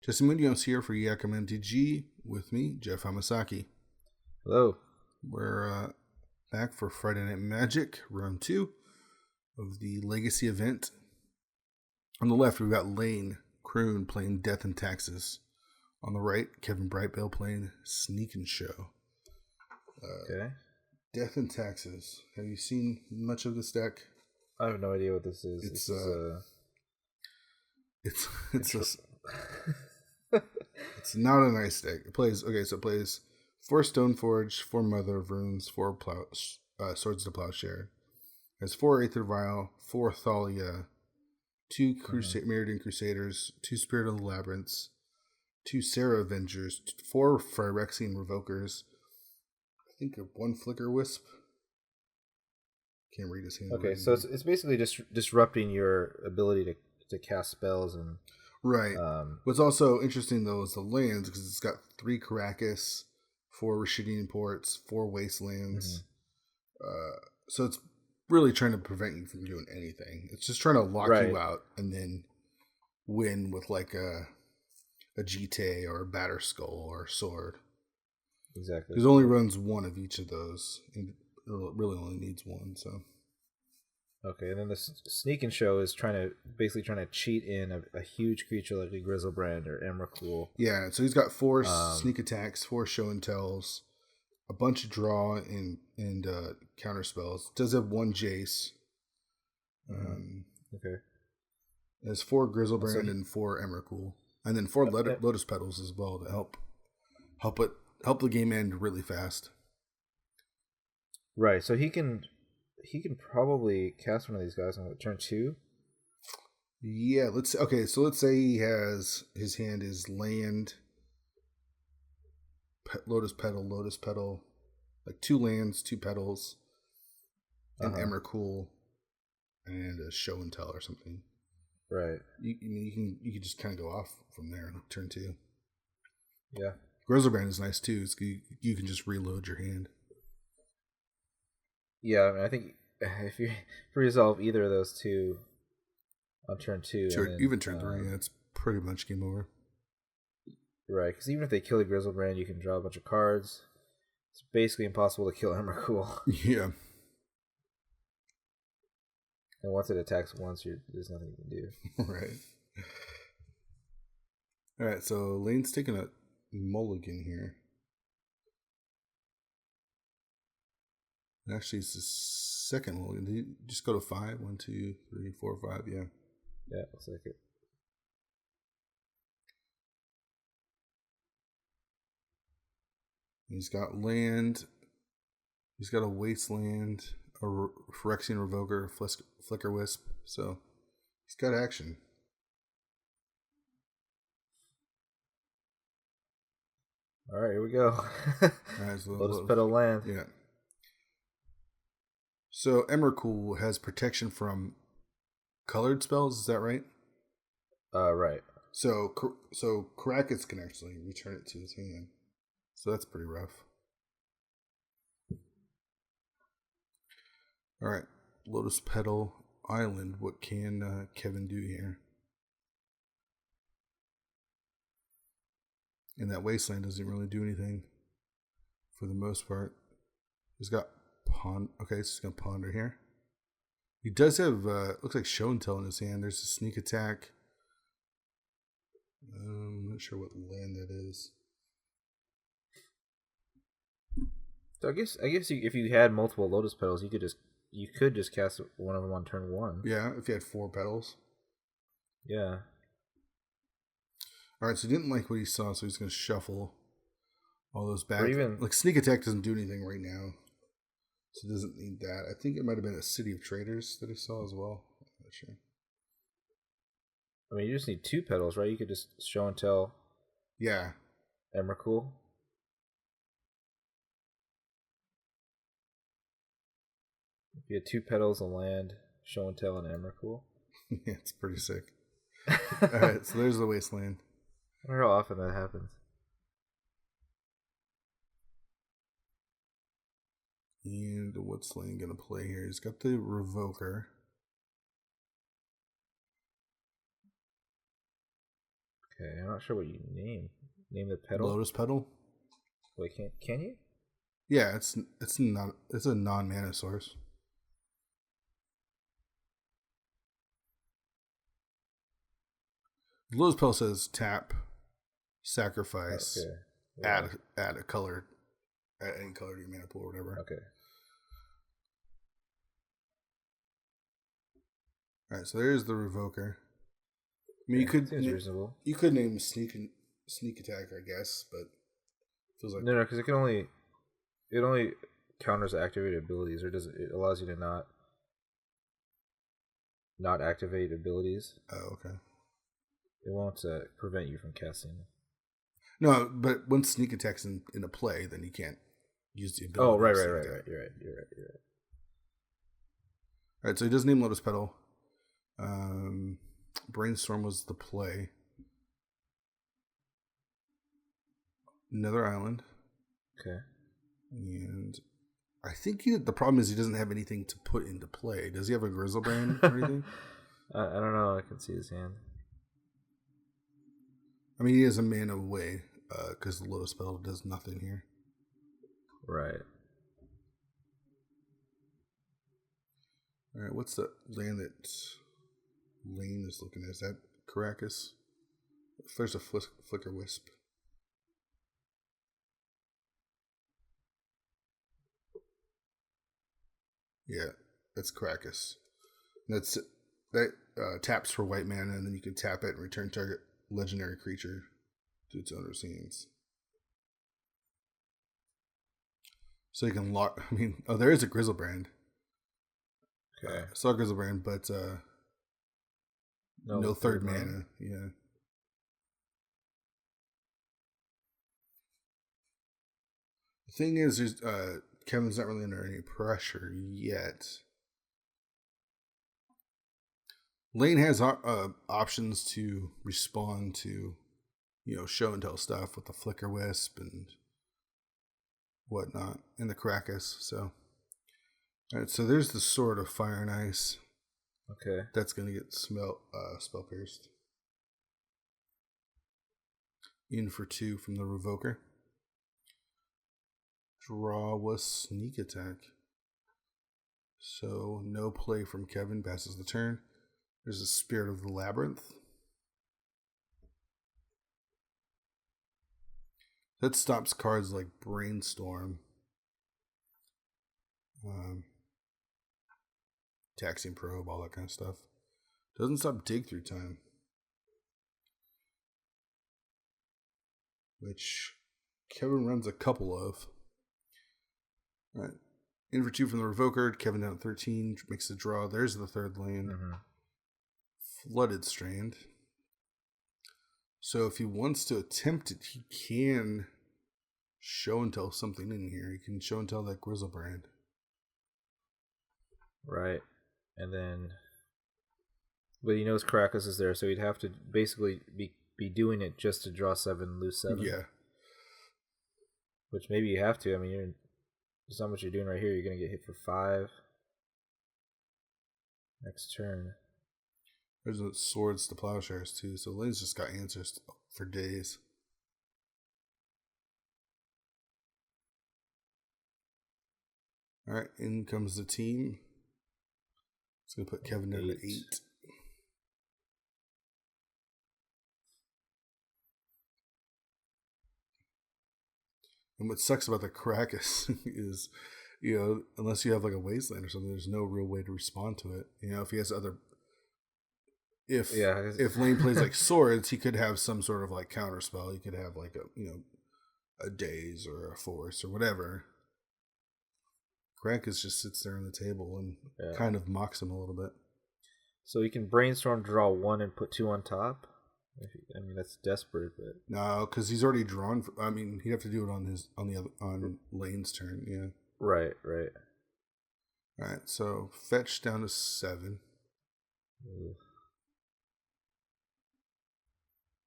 Justin Munoz here for Yakam MTG with me, Geoff Hamasaki. Hello. We're back for Friday Night Magic, round 2 of the Legacy event. On the left, we've got Leen Kroon playing Death and Taxes. On the right, Kevin Brightbill playing Sneak and Show. Okay. Death and Taxes. Have you seen much of this deck? I have no idea what this is. It's not a nice deck. It plays 4 Stoneforge, 4 Mother of Runes, 4 Swords to Plowshare. It has 4 Aether Vial, 4 Thalia, 2 Mirrodin Crusaders, 2 Spirit of the Labyrinths, 2 Sarah Avengers, 4 Phyrexian Revokers, I think 1 Flicker Wisp. Can't read his hand. Okay, so it's basically just disrupting your ability to cast spells and. Right. What's also interesting, though, is the lands, because it's got 3 Caracas, 4 Rashidian Ports, 4 Wastelands. So it's really trying to prevent you from doing anything. It's just trying to lock you out and then win with like a Jite or a Batterskull or a Sword. Exactly. Because it only runs 1 of each of those. And it really only needs 1, so... Okay, and then the Sneak and Show is basically trying to cheat in a huge creature like a Grizzlebrand or Emrakul. Yeah, so he's got 4 sneak attacks, 4 show and tells, a bunch of draw and counter spells. Does have 1 Jace. Okay. It has 4 Grizzlebrand and 4 Emrakul, and then 4 Lotus Petals as well to help the game end really fast. Right. So he can probably cast one of these guys on turn 2. Yeah, let's say he has, his hand is land, Lotus Petal, like 2 lands, 2 petals, and Emrakul, and a show and tell or something. Right. You can just kind of go off from there on turn 2. Yeah. Grizzlebrand is nice too. You can just reload your hand. Yeah, I mean, I think if you resolve either of those 2 on turn 2, even turn 3, it's pretty much game over. Right, because even if they kill the Grizzlebrand, you can draw a bunch of cards. It's basically impossible to kill Emrakul. Yeah. And once it attacks once, there's nothing you can do. Right. All right, so Lane's taking a mulligan here. Actually, it's the second mulligan. Did you just go to 5? 1, 2, 3, 4, 5. Yeah. Yeah, looks like it. He's got land. He's got a wasteland, a Phyrexian Revoker, Flicker Wisp. So he's got action. All right, here we go. So Lotus Petal land. Yeah. So Emrakul has protection from colored spells. Is that right? Right. So Caracas can actually return it to his hand. So that's pretty rough. All right, Lotus Petal Island. What can Kevin do here? And that wasteland doesn't really do anything for the most part. He's got Pond. Okay, so he's gonna ponder here. He does have looks like Show and Tell in his hand. There's a sneak attack. I'm not sure what land that is. So I guess if you had multiple Lotus Petals, you could just cast one of them on turn 1. Yeah, if you had 4 petals. Yeah. All right, so he didn't like what he saw, so he's going to shuffle all those back. Or even, like Sneak Attack doesn't do anything right now, so it doesn't need that. I think it might have been a City of Traders that he saw as well. I'm not sure. I mean, you just need 2 petals, right? You could just Show and Tell. Yeah. Emrakul. If you had 2 petals, a land, Show and Tell, and Emrakul. Yeah, it's pretty sick. All right, so there's the wasteland. I wonder how often that happens. And what's Lane going to play here? He's got the Revoker. Okay, I'm not sure what you name. Name the petal. Lotus Petal. Wait, can you? Yeah, it's a non-mana source. Lotus Petal says tap, sacrifice, Okay. Yeah. add a color, add any color to your mana pool or whatever. Okay. All right, so there's the Revoker. I mean, Seems reasonable. You could name sneak attack, I guess, but it feels like No, because it only counters activated abilities, or does it allows you to not activate abilities. Oh, okay. It won't prevent you from casting. No, but once sneak attack's into play, then you can't use the ability. Oh, right. You're right. All right, so he does name Lotus Petal. Brainstorm was the play. Nether Island. Okay. And I think the problem is he doesn't have anything to put into play. Does he have a Grizzlebrand or anything? I don't know. I can see his hand. I mean, he has a mana away because the Lotus Petal does nothing here. Right. All right, what's the land that Leen is looking at? Is that Caracas? If there's a Flicker Wisp. Yeah, that's Caracas. That taps for white mana, and then you can tap it and return target legendary creature to its owner's hands. So you can lock. I mean, there is a Grizzlebrand. Okay. Saw Grizzlebrand, but no third mana. Yeah. The thing is, Kevin's not really under any pressure yet. Leen has options to respond to, show and tell stuff with the Flicker Wisp and whatnot, and the Caracas. So, all right, so there's the Sword of Fire and Ice. Okay. That's going to get spell pierced. In for 2 from the Revoker. Draw was Sneak Attack. So no play from Kevin, passes the turn. There's a Spirit of the Labyrinth. That stops cards like Brainstorm. Taxing Probe, all that kind of stuff. Doesn't stop Dig Through Time. Which Kevin runs a couple of. All right. In for 2 from the Revoker. Kevin down at 13. Makes the draw. There's the third land. Mm-hmm. Flooded Strand. So if he wants to attempt it, he can show and tell something in here. He can show and tell that Grizzlebrand. Right. And then, but he knows Caracas is there, so he'd have to basically be doing it just to draw 7, lose 7. Yeah. Which maybe you have to. I mean, there's not much you're doing right here. You're going to get hit for 5. Next turn. There's the Swords to Plowshares too, so Leen's just got answers for days. Alright, in comes the team. It's going to put Kevin down at 8. And what sucks about the Caracas is, unless you have like a Wasteland or something, there's no real way to respond to it. If he has other... If Leen plays like Swords, he could have some sort of like counter spell. He could have like a Daze or a Force or whatever. Caracas just sits there on the table and kind of mocks him a little bit. So he can Brainstorm, draw 1, and put 2 on top. I mean, that's desperate, but no, because he's already drawn. He'd have to do it on Leen's turn. Yeah. Right. All right. So fetch down to 7. Ugh.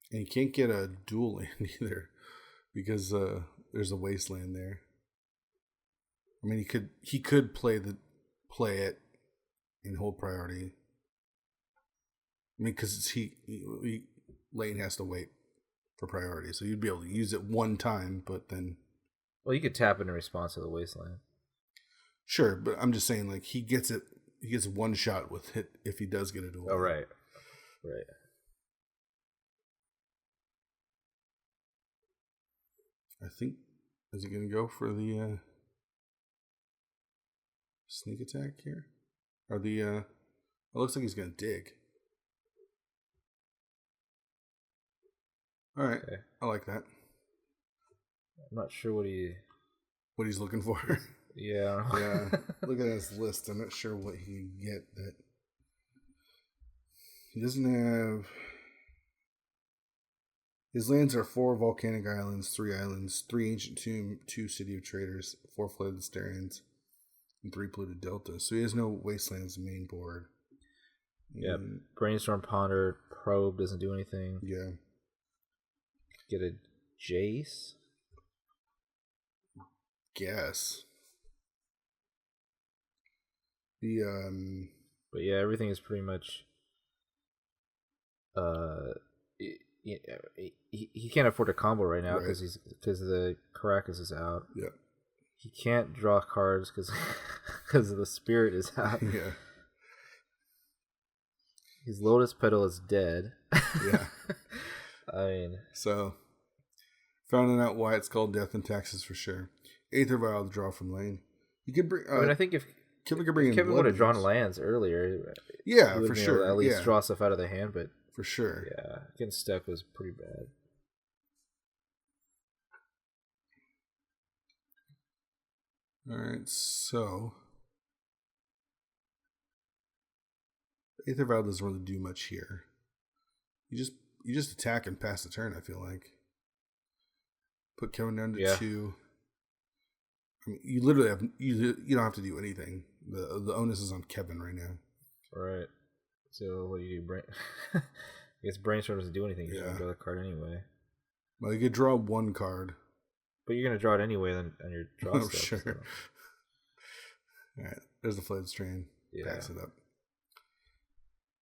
And you can't get a dual land either, because there's a Wasteland there. I mean, he could play it and hold priority. I mean, because Leen has to wait for priority. So you'd be able to use it one time, but then... Well, you could tap in response to the Wasteland. Sure, but I'm just saying, like, he gets one shot with it if he does get it away. Oh, right. Right. I think, is he going to go for the sneak attack here? Or the, it looks like he's going to dig. All right, okay. I like that. I'm not sure what he's looking for. Yeah. Yeah. Look at his list. I'm not sure what he can get that he doesn't have. His lands are 4 volcanic islands, 3 ancient tomb, 2 city of traders, 4 flooded Starians, and 3 polluted deltas. So he has no wastelands main board. Yeah. Brainstorm, Ponder, Probe doesn't do anything. Yeah. Get a Jace? Guess. But yeah, everything is pretty much he can't afford a combo right now because the Caracas is out. Yeah. He can't draw cards because the Spirit is out. Yeah. His Lotus Petal is dead. Yeah. I mean, so finding out why it's called Death and Taxes for sure. Aether Vial to draw from lane. You could bring. I think if Kevin would have drawn lands earlier, yeah, for sure. At least draw stuff out of the hand, but for sure, yeah, getting stuck was pretty bad. All right, so Aether Vial doesn't really do much here. You just attack and pass the turn. I feel like put Kevin down to 2. I mean, you literally have you don't have to do anything. The onus is on Kevin right now. Right. So what do you do? I guess Brainstorm doesn't do anything. You can draw the card anyway. Well, you could draw 1 card. But you're gonna draw it anyway on your draw stuff. Sure. So. All right. There's the Flooded Strain. Yeah. Packs it up.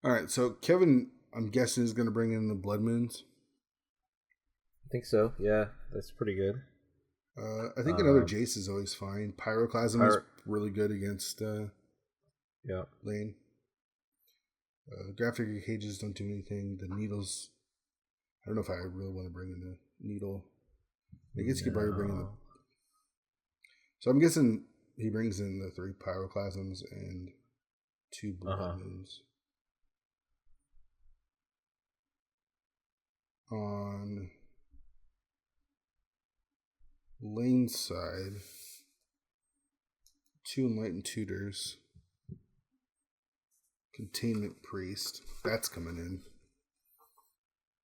All right. So Kevin, I'm guessing, is going to bring in the Blood Moons. I think so. Yeah, that's pretty good. I think another Jace is always fine. Pyroclasm is really good against Lane. Graphic Cages don't do anything. The Needles, I don't know if I really want to bring in the Needle. I guess you could probably bring in the... So I'm guessing he brings in the 3 Pyroclasms and 2 Blood Moons. On Lane side, 2 Enlightened Tutors, Containment Priest, that's coming in.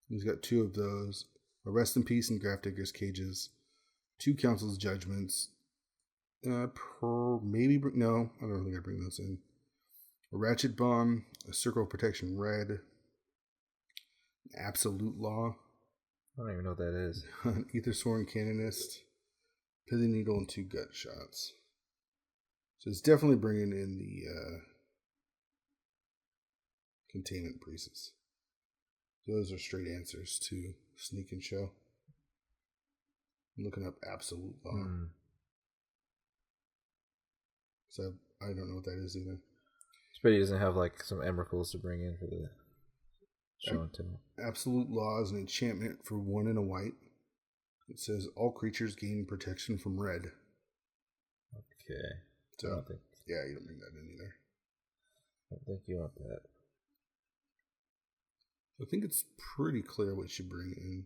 He's got 2 of those. A Rest in Peace and Grafdigger's Cages, 2 Council's Judgments. No, I don't think I bring those in. A Ratchet Bomb, a Circle of Protection Red, Absolute Law. I don't even know what that is. An Ether Sworn Canonist, Pithing Needle, and 2 Gut Shots. So it's definitely bringing in the Containment Priests. So those are straight answers to Sneak and Show. I'm looking up Absolute Law. So I don't know what that is either. But he doesn't have like some Emrakuls to bring in for the show and tell. Absolute Law is an enchantment for 1 and a white. It says all creatures gain protection from red. Okay. So yeah, you don't bring that in either. I don't think you want that. I think it's pretty clear what you should bring in.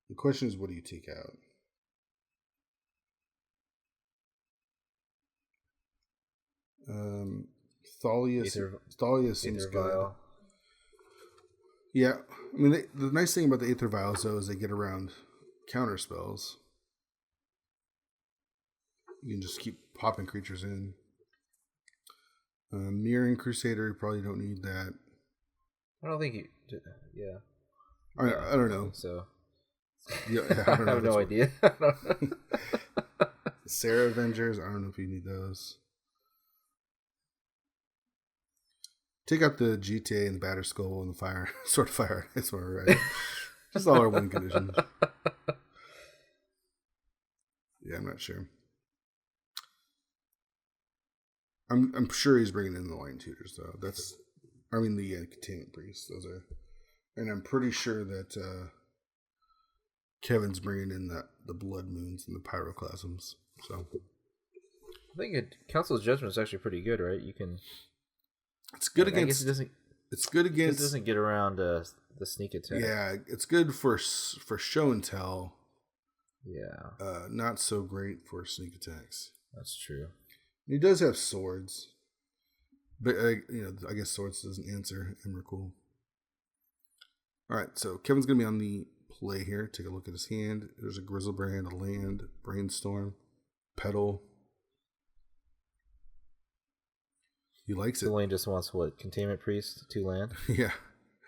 The question is, what do you take out? Thalia seems good. Vial. Yeah, I mean, the nice thing about the Aether Vials, though, is they get around counter spells. You can just keep popping creatures in. Mirroring Crusader, you probably don't need that. I don't think you... Yeah. I don't know. So... Yeah, I don't know. I have no idea. Sarah Avengers, I don't know if you need those. Take out the GTA and the Batter Skull and the Fire Sword of Fire. That's what we're right. Just all our win conditions. Yeah, I'm not sure. I'm sure he's bringing in the Lion Tutors though. The Containment Priests. Those are, and I'm pretty sure that Kevin's bringing in the Blood Moons and the Pyroclasms. So I think Council's Judgment is actually pretty good, right? You can. It's good against. I guess it doesn't. It's good against. It doesn't get around the sneak attack. Yeah, it's good for show and tell. Yeah. Not so great for sneak attacks. That's true. He does have swords, but I guess swords doesn't answer Emrakul. All right, so Kevin's gonna be on the play here. Take a look at his hand. There's a Grizzlebrand, a land, Brainstorm, Petal. He likes it. Lane just wants what? Containment Priest, 2 land? Yeah.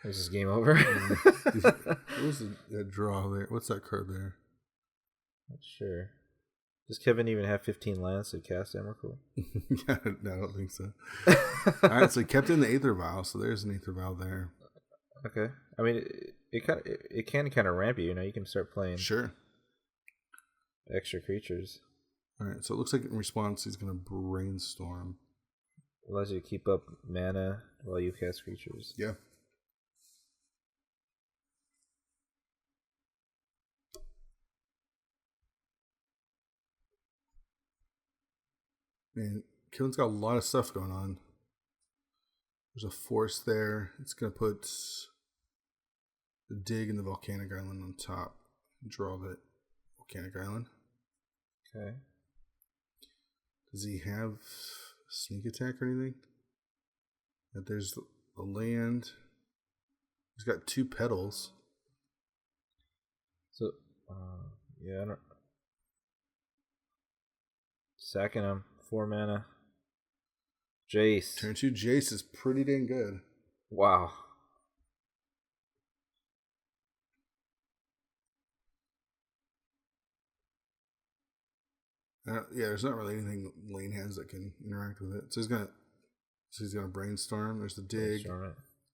This is game over. What was that draw there? What's that card there? Not sure. Does Kevin even have 15 lands to cast Emrakul? Yeah, no, I don't think so. All right, so he kept in the Aether Vial, so there's an Aether Vial there. Okay. I mean, it can kind of ramp you. You can start playing extra creatures. All right, so it looks like in response he's going to Brainstorm. Allows you to keep up mana while you cast creatures. Yeah. Man, Kevin's got a lot of stuff going on. There's a force there. It's going to put the Dig and the Volcanic Island on top. Draw the Volcanic Island. Okay. Does he have sneak attack or anything? There's the land. He's got 2 petals. So, yeah, I don't. Sacking him, 4 mana. Jace. Turn 2 Jace is pretty dang good. Wow. Yeah, there's not really anything Lane has that can interact with it. So he's gonna Brainstorm. There's the Dig.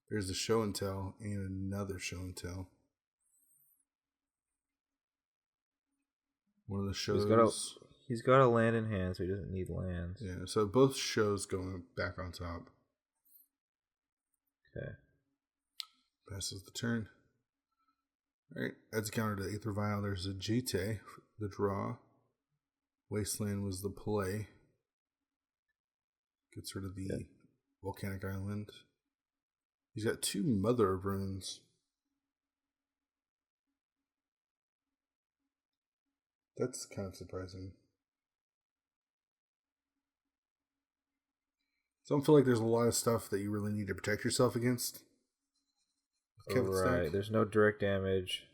There's the Show and Tell and another Show and Tell. One of the shows. He's got a land in hand, so he doesn't need lands. Yeah, so both shows going back on top. Okay. Passes the turn. Alright, adds a counter to Aether Vial. There's a Jite, the draw. Wasteland was the play. Gets rid of the Volcanic Island. He's got 2 Mother of Runes. That's kind of surprising. So I feel like there's a lot of stuff that you really need to protect yourself against. Right, there's no direct damage.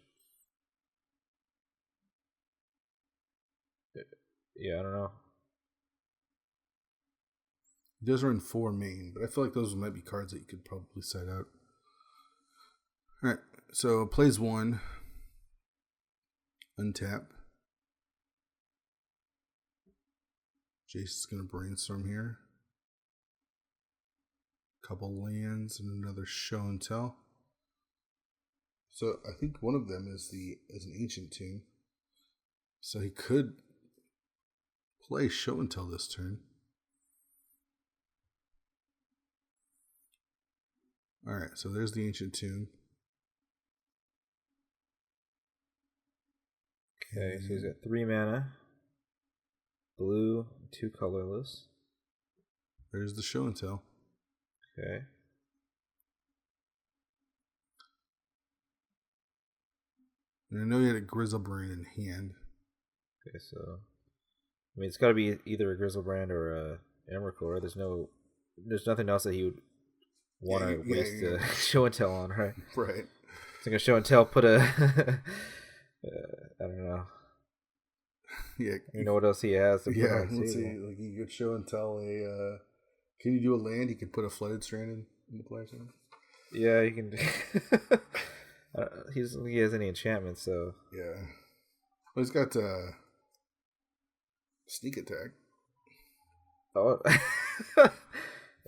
Yeah, I don't know. He does run 4 main, but I feel like those might be cards that you could probably side out. Alright, so plays 1. Untap. Jace is going to Brainstorm here. Couple lands and another Show and Tell. So I think one of them is an Ancient Tomb. So he could play Show and Tell this turn. Alright, so there's the Ancient Tomb. Okay, so he's got 3 mana. Blue, 2 colorless. There's the Show and Tell. Okay. And I know you had a Grizzlebrand in hand. Okay, so I mean, it's got to be either a Grizzlebrand or a Emrakul. There's nothing else that he would want to waste a Show and Tell on, right? Right. So a Show and Tell put a I don't know. Yeah. You know what else he has to put on let's see. Like you could Show and Tell a. Can you do a land? You could put a Flooded Strand in the player's hand. Yeah, you can. He doesn't think he has any enchantments, so yeah. Well, he's got Sneak Attack. Oh,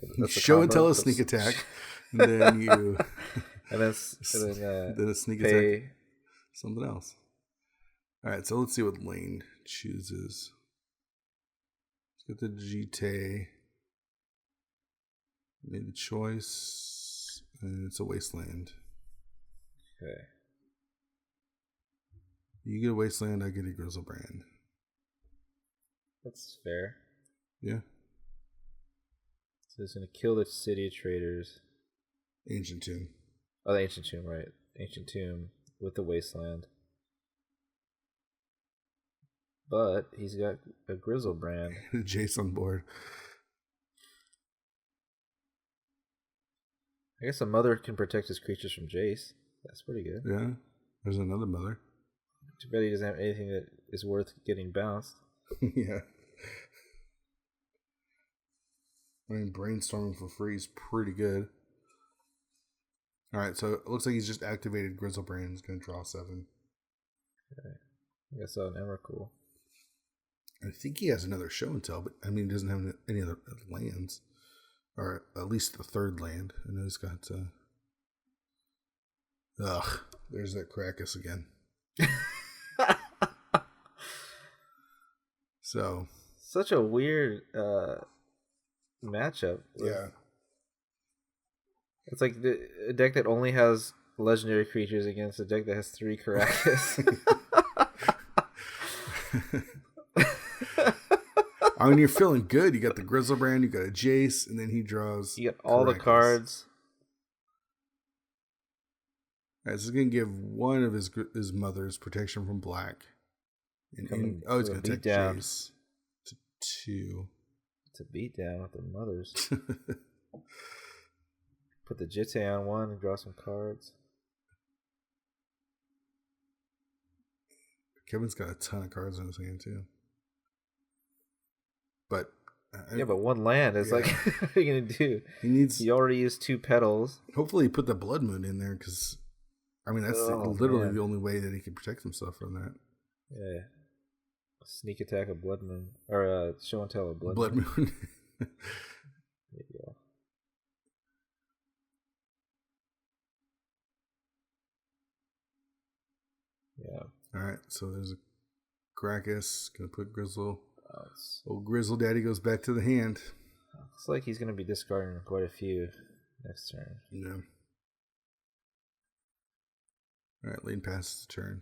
That's the show and tell combo. a sneak attack, and then you and then a sneak pay. attack something else. All right, so let's see what Leen chooses. Let's get the GT. Made the choice, and it's a wasteland. Okay. You get a wasteland, I get a Grizzlebrand. That's fair. Yeah. So it's going to kill the City of Traders. Ancient Tomb. Oh, the Ancient Tomb, right. Ancient Tomb with the wasteland. But he's got a Grizzlebrand. Jace on board. I guess a mother can protect his creatures from Jace. That's pretty good. Yeah. There's another mother. Too bad he doesn't have anything that is worth getting bounced. Yeah. I mean, brainstorming for free is pretty good. Alright, so it looks like he's just activated Grizzlebrand. He's going to draw 7. Okay. I guess an Emrakul. I think he has another show and tell, but I mean, he doesn't have any other lands. Or at least the third land. I know he's got. There's that Krakus again. So. Such a weird matchup. Yeah. It's like a deck that only has legendary creatures against a deck that has 3 Krakus. I mean, you're feeling good. You got the Grizzlebrand, you got a Jace, and then he draws. You get all Krakus. the cards. All right, this is going to give one of his mothers protection from black. It's going to take Jace to 2. It's a beatdown with the mothers. Put the Jitte on 1 and draw some cards. Kevin's got a ton of cards in his hand, too. But but 1 land is like, what are you gonna do? He already used 2 petals. Hopefully, he put the Blood Moon in there because, I mean, that's literally the only way that he can protect himself from that. Yeah, sneak attack of Blood Moon or show and tell of Blood Moon. There you go. Yeah. All right, so there's a Krakus. Gonna put Grizzle. Old Grizzle Daddy goes back to the hand. Looks like he's going to be discarding quite a few next turn. Yeah. All right, Leen passes the turn.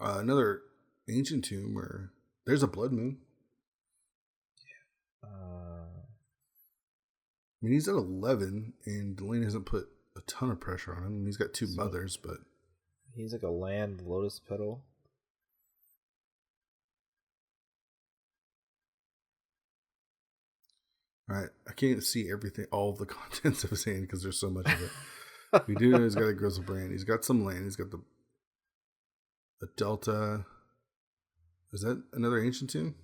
Another Ancient Tomb, or there's a Blood Moon. Yeah. I mean, he's at 11, and Leen hasn't put a ton of pressure on him. I mean, he's got 2 mothers, but. He's like a land Lotus Petal. Alright, I can't see everything, all the contents of his hand because there's so much of it. We do know he's got a Grizzlebrand. He's got some land. He's got the Delta. Is that another Ancient Tomb?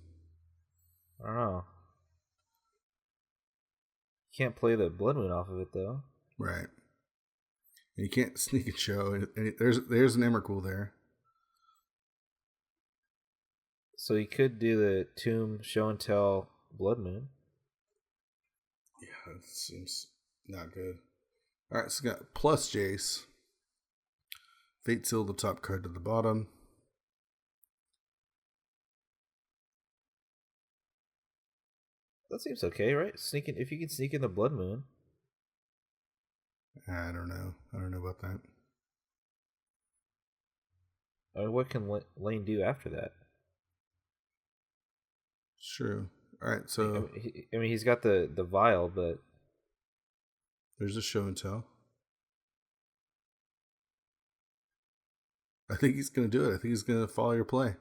I don't know. Can't play the Blood Moon off of it though. Right. And you can't sneak and show. And there's an Emrakul there. So you could do the Tomb Show and Tell Blood Moon. Yeah, that seems not good. Alright, so we got plus Jace. Fate Seal, the top card to the bottom. That seems okay, right? If you can sneak in the Blood Moon. I don't know. I don't know about that. What can Leen do after that? True. All right, so I mean, he's got the vial, but there's a show and tell. I think he's going to do it. I think he's going to follow your play.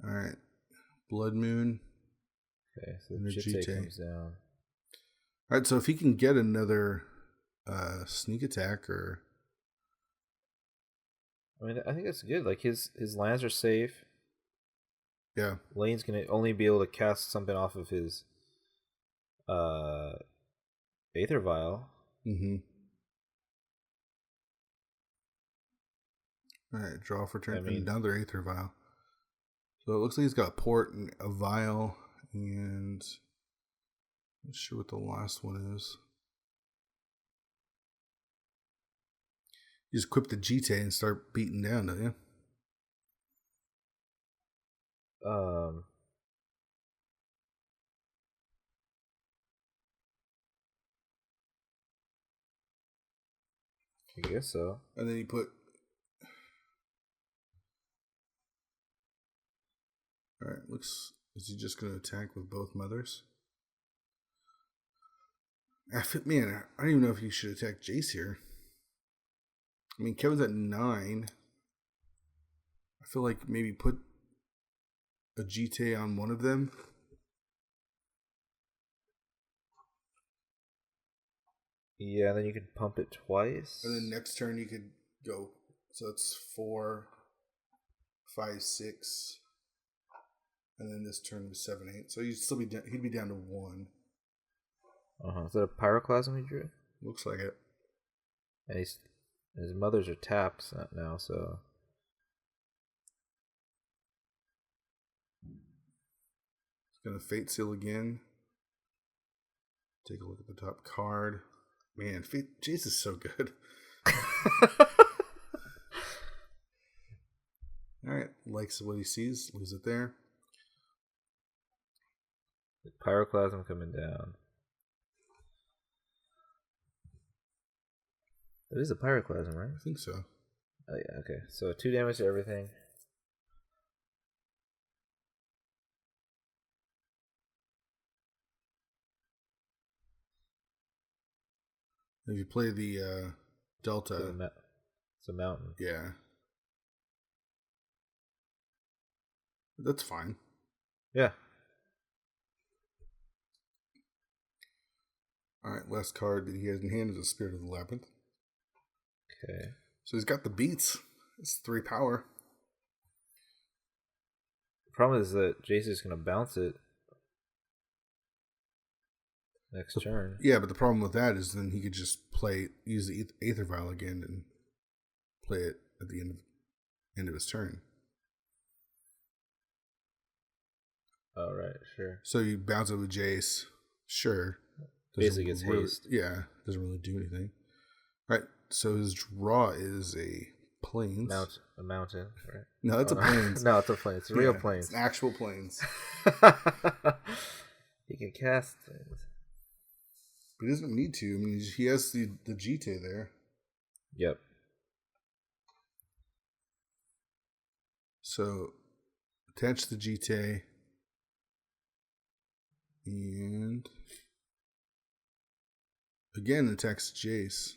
All right, Blood Moon. Okay, so the Jitte comes down. All right, so if he can get another sneak attack, or I mean, I think that's good. Like his lands are safe. Yeah, Lane's gonna only be able to cast something off of his Aether Vial. Mm-hmm. Alright, draw for turn. I mean, Another Aether Vial. So it looks like he's got a port and a vial, and I'm not sure what the last one is. You just equip the GT and start beating down, don't you? I guess so. And then you put. Alright, looks. Is he just going to attack with both mothers? Man, I don't even know if you should attack Jace here. I mean, Kevin's at 9. I feel like maybe put a GT on one of them. Yeah, then you could pump it twice. And then next turn you could go. So it's 4, 5, 6. And then this turn was 7, 8. So he'd be down to 1. Is that a Pyroclasm he drew? Looks like it. And his mothers are tapped now, so. He's gonna Fate Seal again. Take a look at the top card. Man, Jace is so good. Alright, likes what he sees, leaves it there. The Pyroclasm coming down. It is a Pyroclasm, right? I think so. Oh yeah, okay. So 2 damage to everything. If you play the Delta, It's a mountain. yeah, that's fine. Yeah. All right, last card that he has in hand is a Spirit of the Labyrinth. Okay. So he's got the beats. It's 3 power. The problem is that Jason's going to bounce it next turn. Yeah, but the problem with that is then he could just use the Aether Vial again and play it at the end of his turn. Oh, right, sure. So you bounce it with Jace. Sure. Basically gets haste. Yeah, doesn't really do anything. All right, so his draw is a plains. A mountain, right? No, it's a plains. No, it's a plains. It's a real plains. It's an actual plains. He can cast things. But he doesn't need to. I mean, he has the GT there. Yep. So, attach the GT. And again, attacks Jace.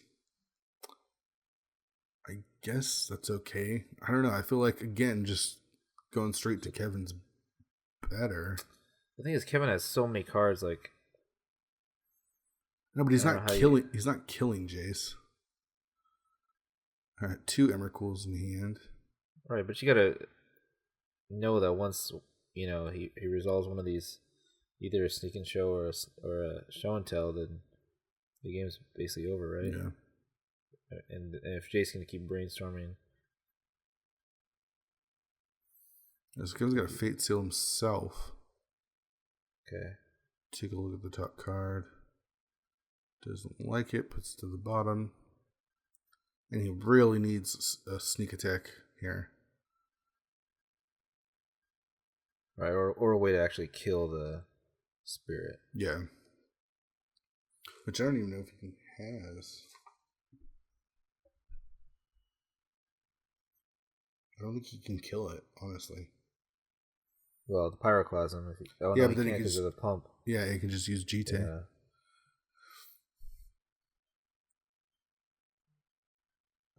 I guess that's okay. I don't know. I feel like, again, just going straight to Kevin's better. The thing is, Kevin has so many cards, like... No, but he's not killing. He's not killing Jace. All right, 2 Emrakul's in hand. Right, but you gotta know that once he resolves one of these, either a sneak and show or a show and tell, then the game's basically over, right? Yeah. And if Jace's gonna keep brainstorming, So Kevin's got a Fate Seal himself. okay. Take a look at the top card. Doesn't like it, puts it to the bottom. And he really needs a sneak attack here. Right, or a way to actually kill the spirit. Yeah. Which I don't even know if he has. I don't think he can kill it, honestly. Well, the Pyroclasm. But then he can because of the pump. Yeah, he can just use GT. Yeah.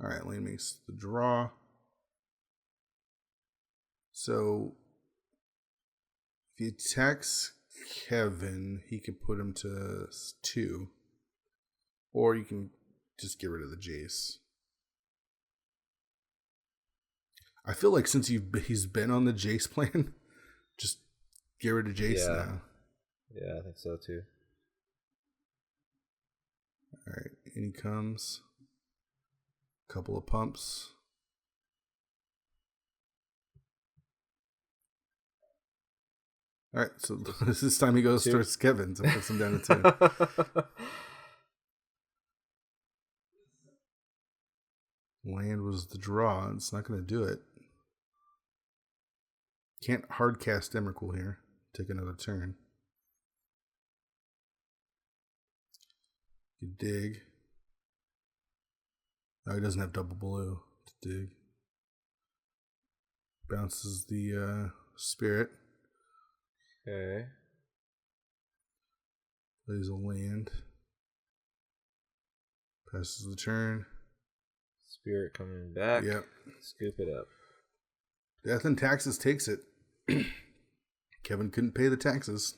All right, Leen makes the draw. So if he attacks Kevin, he could put him to 2. Or you can just get rid of the Jace. I feel like since he's been on the Jace plan, just get rid of Jace now. Yeah, I think so too. All right, in he comes. Couple of pumps. All right, so this time he goes towards Kevin, so puts him down to 2. Land was the draw. It's not going to do it. Can't hard cast Emrakul here. Take another turn. You dig. Oh, he doesn't have double blue to dig. Bounces the spirit. Okay. Plays a land. Passes the turn. Spirit coming back. Yep. Scoop it up. Death and Taxes takes it. Kevin couldn't pay the taxes.